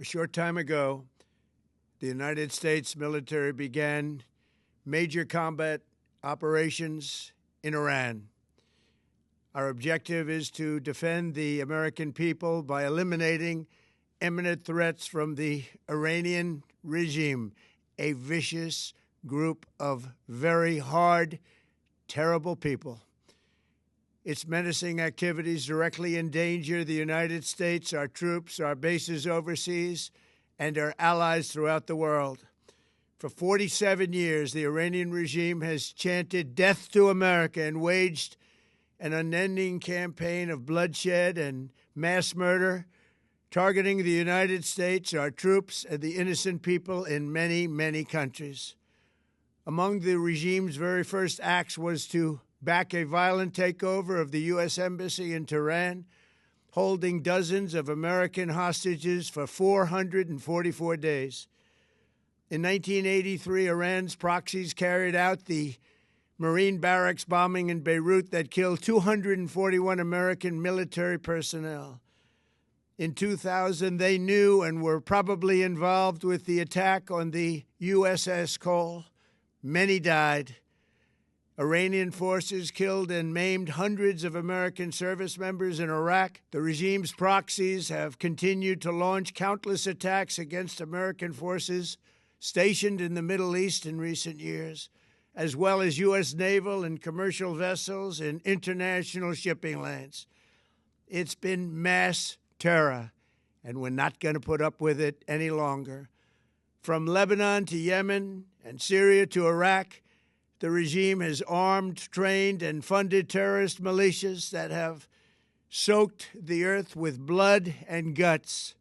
A short time ago, the United States military began major combat operations in Iran. Our objective is to defend the American people by eliminating imminent threats from the Iranian regime, a vicious group of very hard, terrible people. Its menacing activities directly endanger the United States, our troops, our bases overseas, and our allies throughout the world. For 47 years, the Iranian regime has chanted death to America and waged an unending campaign of bloodshed and mass murder, targeting the United States, our troops, and the innocent people in many, many countries. Among the regime's very first acts was to back a violent takeover of the U.S. Embassy in Tehran, holding dozens of American hostages for 444 days. In 1983, Iran's proxies carried out the Marine barracks bombing in Beirut that killed 241 American military personnel. In 2000, they knew and were probably involved with the attack on the USS Cole. Many died. Iranian forces killed and maimed hundreds of American service members in Iraq. The regime's proxies have continued to launch countless attacks against American forces stationed in the Middle East in recent years, as well as U.S. naval and commercial vessels in international shipping lanes. It's been mass terror, and we're not going to put up with it any longer. From Lebanon to Yemen and Syria to Iraq, the regime has armed, trained, and funded terrorist militias that have soaked the earth with blood and guts.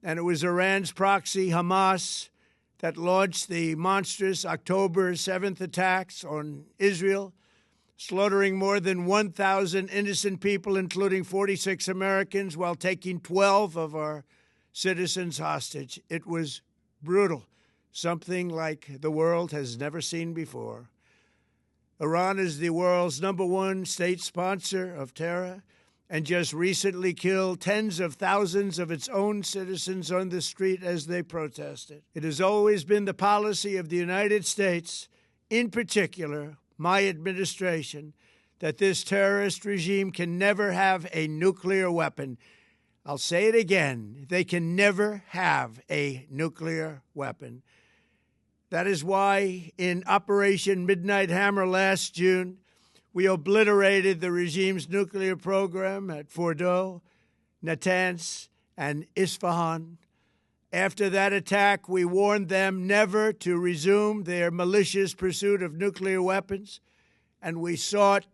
And it was Iran's proxy, Hamas, that launched the monstrous October 7th attacks on Israel, slaughtering more than 1,000 innocent people, including 46 Americans, while taking 12 of our citizens hostage. It was brutal, something like the world has never seen before. Iran is the world's #1 state sponsor of terror and just recently killed tens of thousands of its own citizens on the street as they protested. It has always been the policy of the United States, in particular, my administration, that this terrorist regime can never have a nuclear weapon. I'll say it again. They can never have a nuclear weapon. That is why in Operation Midnight Hammer last June, we obliterated the regime's nuclear program at Fordow, Natanz, and Isfahan. After that attack, we warned them never to resume their malicious pursuit of nuclear weapons, and we sought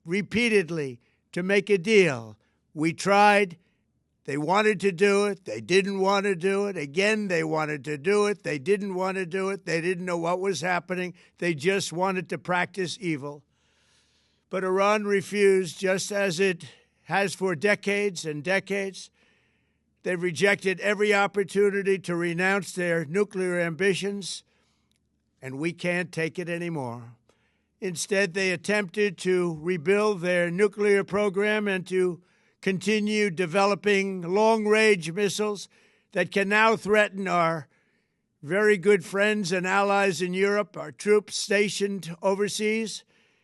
repeatedly to make a deal. We tried. They wanted to do it. They didn't want to do it. Again, they wanted to do it. They didn't want to do it. They didn't know what was happening. They just wanted to practice evil. But Iran refused, just as it has for decades and decades. They've rejected every opportunity to renounce their nuclear ambitions, and we can't take it anymore. Instead, they attempted to rebuild their nuclear program and to continue developing long-range missiles that can now threaten our very good friends and allies in Europe, our troops stationed overseas,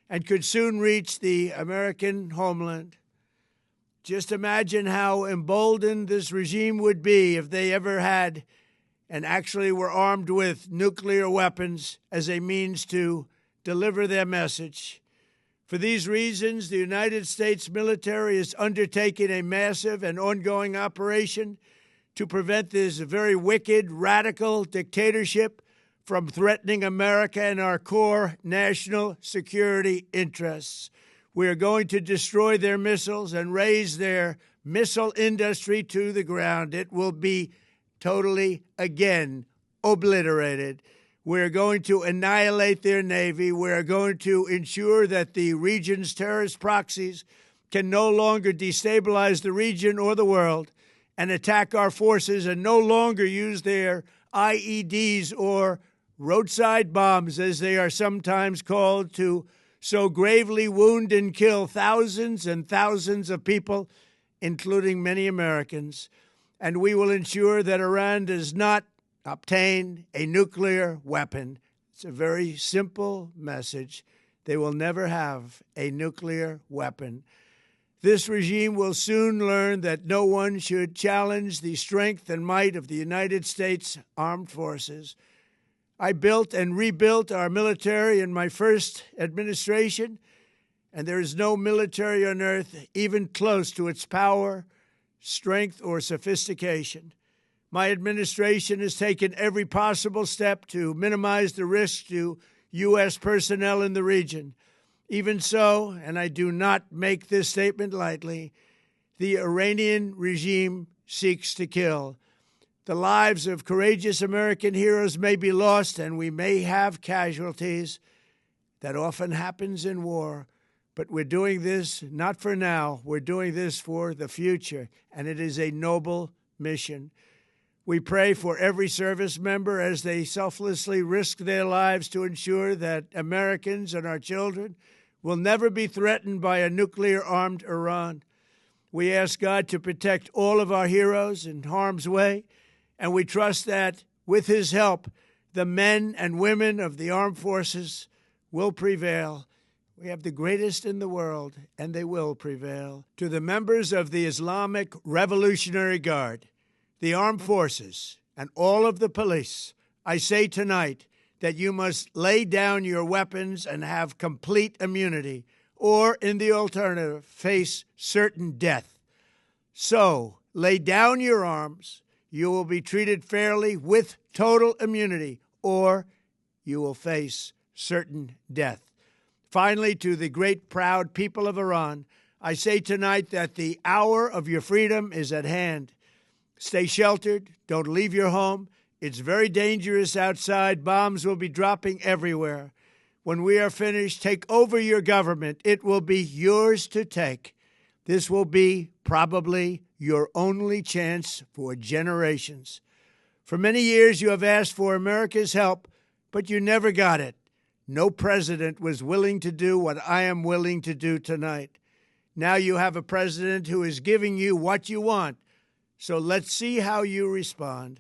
and could soon reach the American homeland. Just imagine how emboldened this regime would be if they ever had and actually were armed with nuclear weapons as a means to deliver their message. For these reasons, the United States military is undertaking a massive and ongoing operation to prevent this very wicked, radical dictatorship from threatening America and our core national security interests. We are going to destroy their missiles and raise their missile industry to the ground. It will be totally, again, obliterated. We're going to annihilate their Navy. We're going to ensure that the region's terrorist proxies can no longer destabilize the region or the world and attack our forces and no longer use their IEDs or roadside bombs, as they are sometimes called, to so gravely wound and kill thousands and thousands of people, including many Americans. and we will ensure that Iran does not obtain a nuclear weapon. It's a very simple message. They will never have a nuclear weapon. This regime will soon learn that no one should challenge the strength and might of the United States Armed Forces. I built and rebuilt our military in my first administration, and there is no military on earth even close to its power, strength, or sophistication. My administration has taken every possible step to minimize the risk to U.S. personnel in the region. Even so, and I do not make this statement lightly, the Iranian regime seeks to kill. The lives of courageous American heroes may be lost, and we may have casualties. That often happens in war. But we're doing this not for now. We're doing this for the future, and it is a noble mission. We pray for every service member as they selflessly risk their lives to ensure that Americans and our children will never be threatened by a nuclear-armed Iran. We ask God to protect all of our heroes in harm's way, and we trust that, with his help, the men and women of the armed forces will prevail. We have the greatest in the world, and they will prevail. To the members of the Islamic Revolutionary Guard, the armed forces, and all of the police, I say tonight that you must lay down your weapons and have complete immunity, or, in the alternative, face certain death. So, lay down your arms. You will be treated fairly with total immunity, or you will face certain death. Finally, to the great, proud people of Iran, I say tonight that the hour of your freedom is at hand. Stay sheltered. Don't leave your home. It's very dangerous outside. Bombs will be dropping everywhere. When we are finished, take over your government. It will be yours to take. This will be probably your only chance for generations. For many years, you have asked for America's help, but you never got it. No president was willing to do what I am willing to do tonight. Now you have a president who is giving you what you want. So let's see how you respond.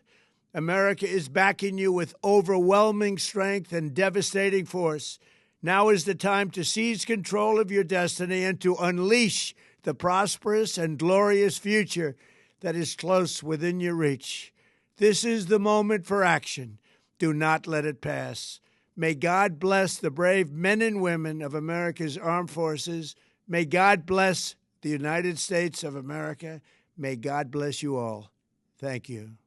America is backing you with overwhelming strength and devastating force. Now is the time to seize control of your destiny and to unleash the prosperous and glorious future that is close within your reach. This is the moment for action. Do not let it pass. May God bless the brave men and women of America's armed forces. May God bless the United States of America. May God bless you all. Thank you.